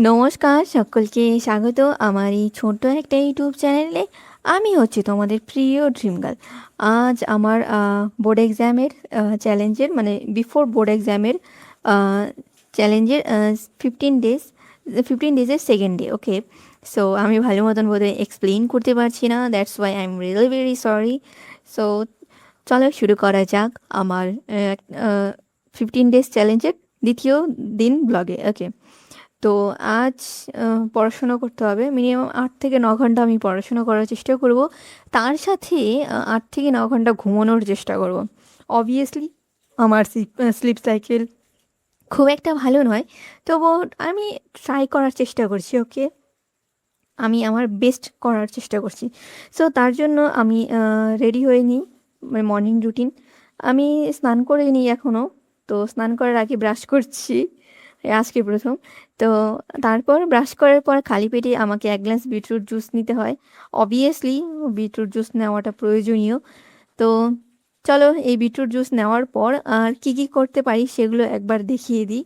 নমস্কার, সকলকে স্বাগত আমার এই ছোট্ট একটা ইউটিউব চ্যানেলে। আমি হচ্ছি তোমাদের প্রিয় ড্রিম গার্ল। আজ আমার বোর্ড এক্সামের চ্যালেঞ্জের মানে বিফোর বোর্ড এক্সামের চ্যালেঞ্জের 15 ডেজ 15 ডেজের সেকেন্ড ডে। ওকে, সো আমি ভালো মতন বোধহয় এক্সপ্লেন করতে পারছি না, that's why I am really very sorry. So চলো শুরু করা যাক আমার 15 ডেজ চ্যালেঞ্জের দ্বিতীয় দিন ব্লগে। ওকে, তো আজ পড়াশোনা করতে হবে মিনিমাম 8 থেকে 9 ঘন্টা। আমি পড়াশোনা করার চেষ্টা করব, তার সাথে 8 থেকে 9 ঘন্টা ঘুমানোর চেষ্টা করব। অবভিয়াসলি আমার স্লিপ সাইকেল খুব একটা ভালো নয়, তবুও আমি ট্রাই করার চেষ্টা করছি। ওকে, আমি আমার বেস্ট করার চেষ্টা করছি। সো তার জন্য আমি রেডি হয়ে নিই, মানে মর্নিং রুটিন। আমি স্নান করে নিই এখনও, তো স্নান করার আগে ব্রাশ করছি আজকে প্রথম। তো তারপর ব্রাশ করার পর খালি পেটে আমাকে 1 গ্লাস বিটরুট জুস নিতে হয়। অবভিয়াসলি বিটরুট জুস নেওয়াটা প্রয়োজনীয়। তো চলো এই বিটরুট জুস নেওয়ার পর আর কি কি করতে পারি সেগুলো একবার দেখিয়ে দিই।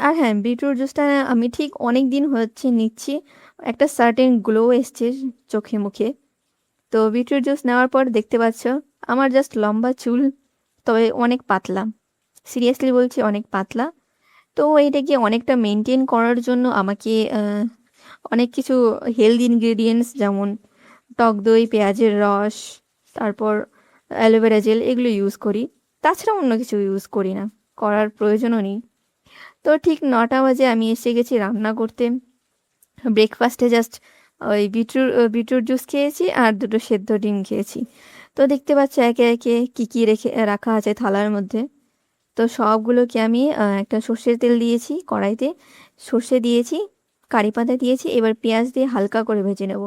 আর হ্যাঁ, বিটরুট জুসটা আমি ঠিক অনেক দিন হচ্ছে নিচ্ছি, একটা সার্টেন গ্লো এসছে চোখে মুখে। তো বিটরুট জুস নেওয়ার পর দেখতে পাচ্ছ আমার জাস্ট লম্বা চুল, তবে অনেক পাতলা। সিরিয়াসলি বলছি, অনেক পাতলা। তো এটাকে অনেকটা মেনটেন করার জন্য আমাকে অনেক কিছু হেলদি ইনগ্রেডিয়েন্টস, যেমন টক দই, পেঁয়াজের রস, তারপর অ্যালোভেরা জেল, এগুলো ইউজ করি। তাছাড়া অন্য কিছু ইউজ করি না, করার প্রয়োজনও নেই। তো ঠিক 9টা বাজে আমি এসে গেছি রান্না করতে। ব্রেকফাস্টে জাস্ট ওই বিটরুট জুস খেয়েছি আর দুটো সেদ্ধ ডিম খেয়েছি। তো দেখতে পাচ্ছ একে একে কী কী রাখা আছে থালার মধ্যে। তো সবগুলোকে আমি একটা সর্ষের তেল দিয়েছি কড়াইতে, সর্ষে দিয়েছি, কারি পাতা দিয়েছি, এবার পেঁয়াজ দিয়ে হালকা করে ভেজে নেব।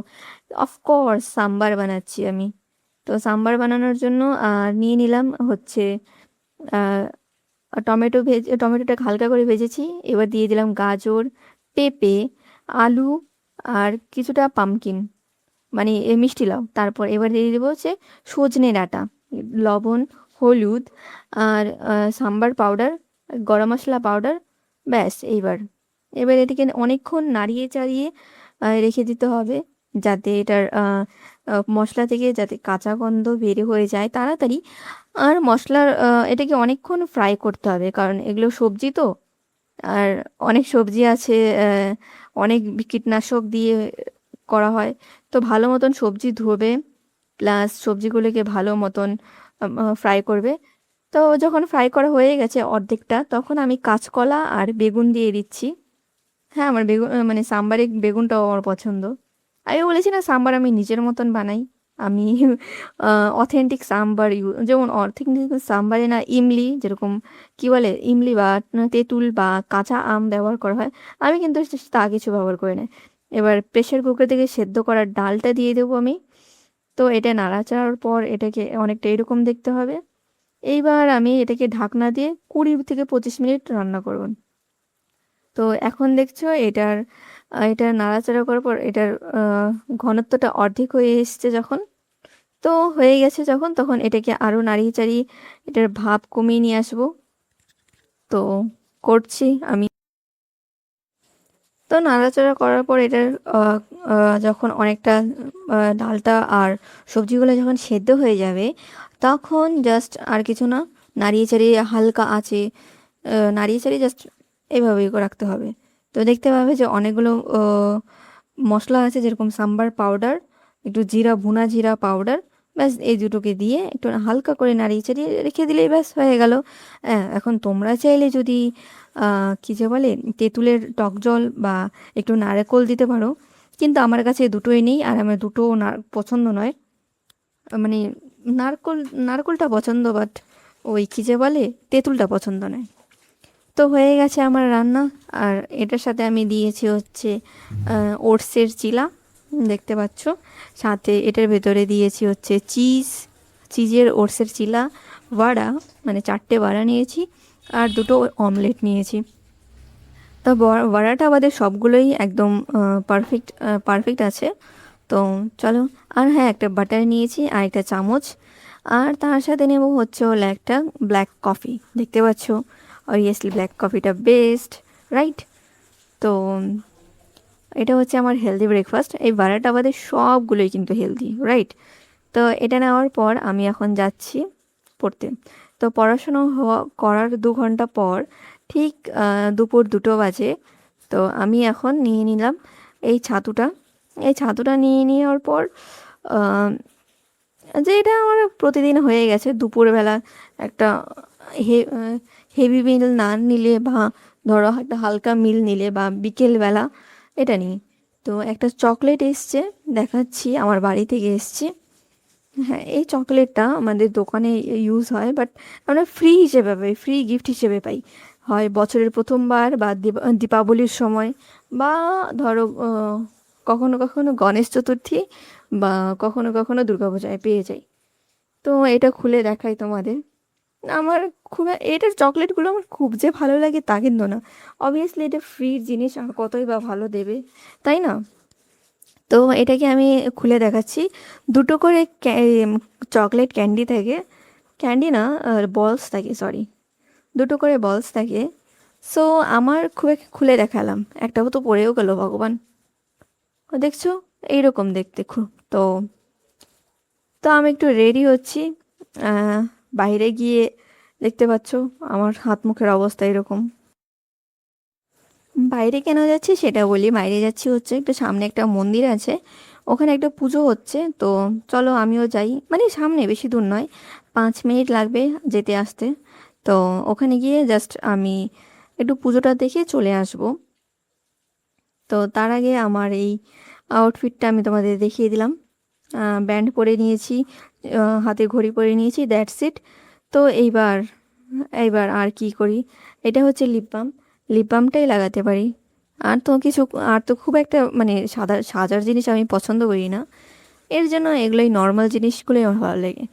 অফকোর্স সাম্বার বানাচ্ছি আমি। তো সাম্বার বানানোর জন্য নিয়ে নিলাম হচ্ছে টমেটোটাকে হালকা করে ভেজেছি। এবার দিয়ে দিলাম গাজর, পেঁপে, আলু আর কিছুটা পামকিন, মানে মিষ্টি লাউ। তারপর এবার দিয়ে দেবো হচ্ছে সজনে ডাঁটা, লবণ, হলুদ আর সাম্বার পাউডার, গরম মশলা পাউডার। ব্যাস, এবার এটাকে অনেকক্ষণ নাড়িয়ে চাড়িয়ে রেখে দিতে হবে, যাতে এটার মশলা থেকে যাতে কাঁচা গন্ধ বের হয়ে যায় তাড়াতাড়ি। আর মশলার এটাকে অনেকক্ষণ ফ্রাই করতে হবে, কারণ এগুলো সবজি তো। আর অনেক সবজি আছে, অনেক কীটনাশক দিয়ে করা হয়। তো ভালো মতন সবজি ধোবে, প্লাস সবজিগুলোকে ভালো মতন ফ্রাই করবে। তো যখন ফ্রাই করা হয়ে গেছে অর্ধেকটা, তখন আমি কাঁচকলা আর বেগুন দিয়ে দিচ্ছি। হ্যাঁ, আমার বেগুন মানে সাম্বারে বেগুনটাও আমার পছন্দ। আমি বলেছি না, সাম্বার আমি নিজের মতন বানাই। আমি অথেন্টিক সাম্বার যেমন অথেন্টিক সাম্বারে না ইমলি, যেরকম কি বলে ইমলি বা তেঁতুল বা কাঁচা আম ব্যবহার করা হয়, আমি কিন্তু তা কিছু ব্যবহার করি না। এবার প্রেশার কুকার থেকে সেদ্ধ করা ডালটা দিয়ে দেবো আমি। তো এটা নাড়াচাড়ার পর এটাকে অনেকটা এরকম দেখতে হবে। এইবার আমি এটাকে ঢাকনা দিয়ে 20 থেকে 25 মিনিট রান্না করব। তো এখন দেখছো এটা নাড়াচাড়া করার পর এটার আহ, ঘনত্বটা অর্ধেক হয়ে এসছে যখন, তো হয়ে গেছে যখন, তখন এটাকে আরও নাড়িয়ে চাড়িয়ে এটার ভাপ কমিয়ে নিয়ে আসবো। তো করছি আমি। তো নাড়াচাড়া করার পর এটার যখন অনেকটা ডালটা আর সবজিগুলো যখন সেদ্ধ হয়ে যাবে, তখন জাস্ট আর কিছু না, নাড়িয়ে চাড়িয়ে হালকা আঁচে নাড়িয়ে চাড়িয়ে জাস্ট এভাবেই করে রাখতে হবে। তো দেখতে পাবে যে অনেকগুলো মশলা আছে, যেরকম সাম্বার পাউডার, একটু জিরা, ভুনা জিরা পাউডার, ব্যাস এই দুটোকে দিয়ে একটু হালকা করে নাড়িয়ে চাড়িয়ে রেখে দিলেই ব্যাস হয়ে গেল। হ্যাঁ, এখন তোমরা চাইলে যদি কী যে বলে তেঁতুলের টক জল বা একটু নারকেল দিতে পারো, কিন্তু আমার কাছে দুটোই নেই আর আমার দুটো পছন্দ নয়। মানে নারকোল নারকোলটা পছন্দ, বাট ওই কী যে বলে তেঁতুলটা পছন্দ নয়। তো হয়ে গেছে আমার রান্না। আর এটার সাথে আমি দিয়েছি হচ্ছে ওটসের চিলা, দেখতে পাচ্ছ। সাথে এটার ভেতরে দিয়েছি হচ্ছে চিজের ওটসের চিলা, বড়া, মানে 4টে বড়া নিয়েছি আর দুটো অমলেট নিয়েছি। তো বড়াটা আমাদের সবগুলোই একদম পারফেক্ট পারফেক্ট আছে। তো চলো। আর হ্যাঁ, একটা বাটার নিয়েছি আর একটা চামচ। আর তার সাথে নেব হচ্ছে হলো একটা ব্ল্যাক কফি, দেখতে পাচ্ছ। অবভিয়াসলি ব্ল্যাক কফিটা বেস্ট, রাইট? তো তো এটা হচ্ছে আমার হেলদি ব্রেকফাস্ট। এই 12টা বাদে সবগুলোই কিন্তু হেলদি, রাইট? তো এটা নেওয়ার পর আমি এখন যাচ্ছি পড়তে। তো পড়াশুনো করার 2 ঘন্টা পর ঠিক দুপুর 2টো বাজে। তো আমি এখন নিয়ে নিলাম এই ছাতুটা। এই ছাতুটা নিয়ে নেওয়ার পর যে এটা আমার প্রতিদিন হয়ে গেছে দুপুরবেলা একটা হেভি মিল না নিলে, বা ধরো একটা হালকা মিল নিলে, বা বিকেলবেলা এটা নিই। তো একটা চকলেট এসছে, দেখাচ্ছি, আমার বাড়ি থেকে এসছে। হ্যাঁ, এই চকলেটটা আমাদের দোকানে ইউজ হয়, বাট আমরা ফ্রি হিসেবে পাই, ফ্রি গিফট হিসেবে পাই। হয় বছরের প্রথমবার, বা দীপাবলির সময়, বা ধরো কখনো কখনো গণেশ চতুর্থী, বা কখনো কখনো দুর্গাপূজায় পেয়ে যাই। তো এটা খুলে দেখাই তোমাদের। আমার খুব, এটার চকলেটগুলো আমার খুব যে ভালো লাগে তা কিন্তু না। অবভিয়াসলি এটা ফ্রির জিনিস, আর কতই বা ভালো দেবে, তাই না? তো এটাকে আমি খুলে দেখাচ্ছি। দুটো করে চকলেট ক্যান্ডি থাকে, ক্যান্ডি না, বলস থাকে, সরি, দুটো করে বলস থাকে। সো আমার খুলে দেখালাম, একটাও তো পড়েও গেল, ভগবান। দেখছো, এইরকম দেখতে খুব। তো তো আমি একটু রেডি হচ্ছি। বাইরে গিয়ে দেখতে পাচ্ছ আমার হাত মুখের অবস্থা এরকম। বাইরে কেন যাচ্ছি সেটা বলি। বাইরে যাচ্ছি হচ্ছে, একটু সামনে একটা মন্দির আছে, ওখানে একটা পুজো হচ্ছে। তো চলো আমিও যাই, মানে সামনে, বেশি দূর নয়, 5 মিনিট লাগবে যেতে আসতে। তো ওখানে গিয়ে জাস্ট আমি একটু পুজোটা দেখে চলে আসব। তো তার আগে আমার এই আউটফিটটা আমি তোমাদের দেখিয়ে দিলাম। ব্যান্ড পরে নিয়েছি, হাতে ঘড়ি পরে নিয়েছি, দ্যাটস ইট। তো এইবার এইবার আর কি করি, এটা হচ্ছে লিপ বাম। লিপ বামটাই লাগাতে পারি। আর তো কিছু, আর তো খুব একটা মানে সাজার জিনিস আমি পছন্দ করি না। এর জন্য এগুলোই, নর্মাল জিনিসগুলোই আমার ভালো লাগে।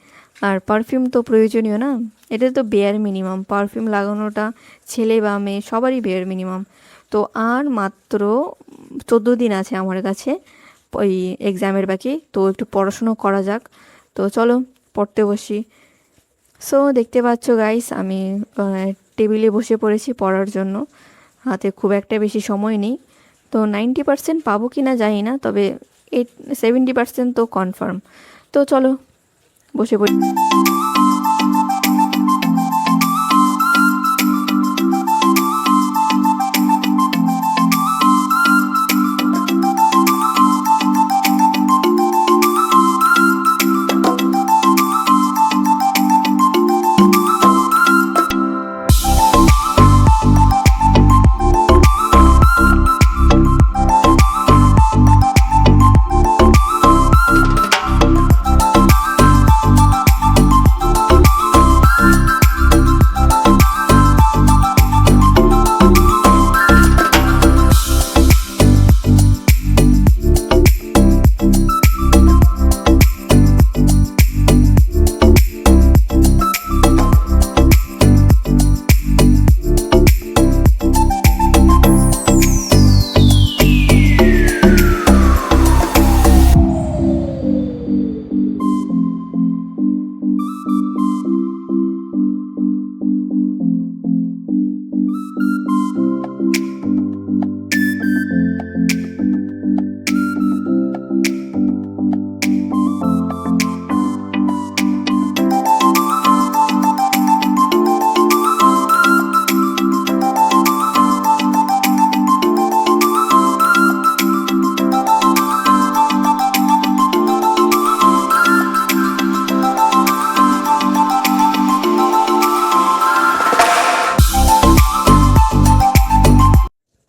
আর পারফিউম তো প্রয়োজনীয় না, এটা তো বেয়ার মিনিমাম। পারফিউম লাগানোটা ছেলে বা মেয়ে সবারই বেয়ার মিনিমাম। তো আর মাত্র 14 দিন আছে আমার কাছে ওই এক্সামের বাকি। তো একটু পড়াশুনো করা যাক। তো চলো পড়তে বসি। সো দেখতে পাচ্ছ গাইস, আমি টেবিলে বসে পড়েছি পড়ার জন্য। হাতে খুব একটা বেশি সময় নেই। তো 90% পাবো কি না জানি না, তবে 70% তো কনফার্ম। তো চলো বসে পড়ি।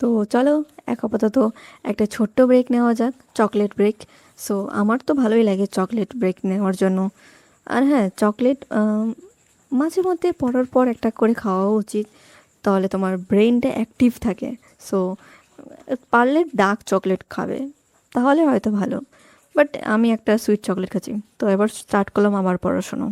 তো চলো আপাতত একটা ছোট্ট ব্রেক নেওয়া যাক, চকলেট ব্রেক। সো আমার তো ভালোই লাগে চকলেট ব্রেক নেওয়ার জন্য। আর হ্যাঁ, চকলেট মাঝে মধ্যে পড়ার পর একটা করে খাওয়া উচিত, তাহলে তোমার ব্রেনটা অ্যাক্টিভ থাকে। সো পারলে ডার্ক চকলেট খাবে, তাহলে হয়তো ভালো। বাট আমি একটা সুইট চকলেট খাচ্ছি। তো এবার স্টার্ট করলাম আমার পড়াশুনো।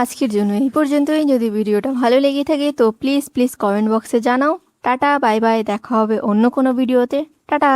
আজকের জন্য এই পর্যন্তই। যদি ভিডিওটা ভালো লেগে থাকে তো প্লিজ কমেন্ট বক্সে জানাও। টাটা, বাই বাই, দেখা হবে অন্য কোনো ভিডিওতে। টাটা।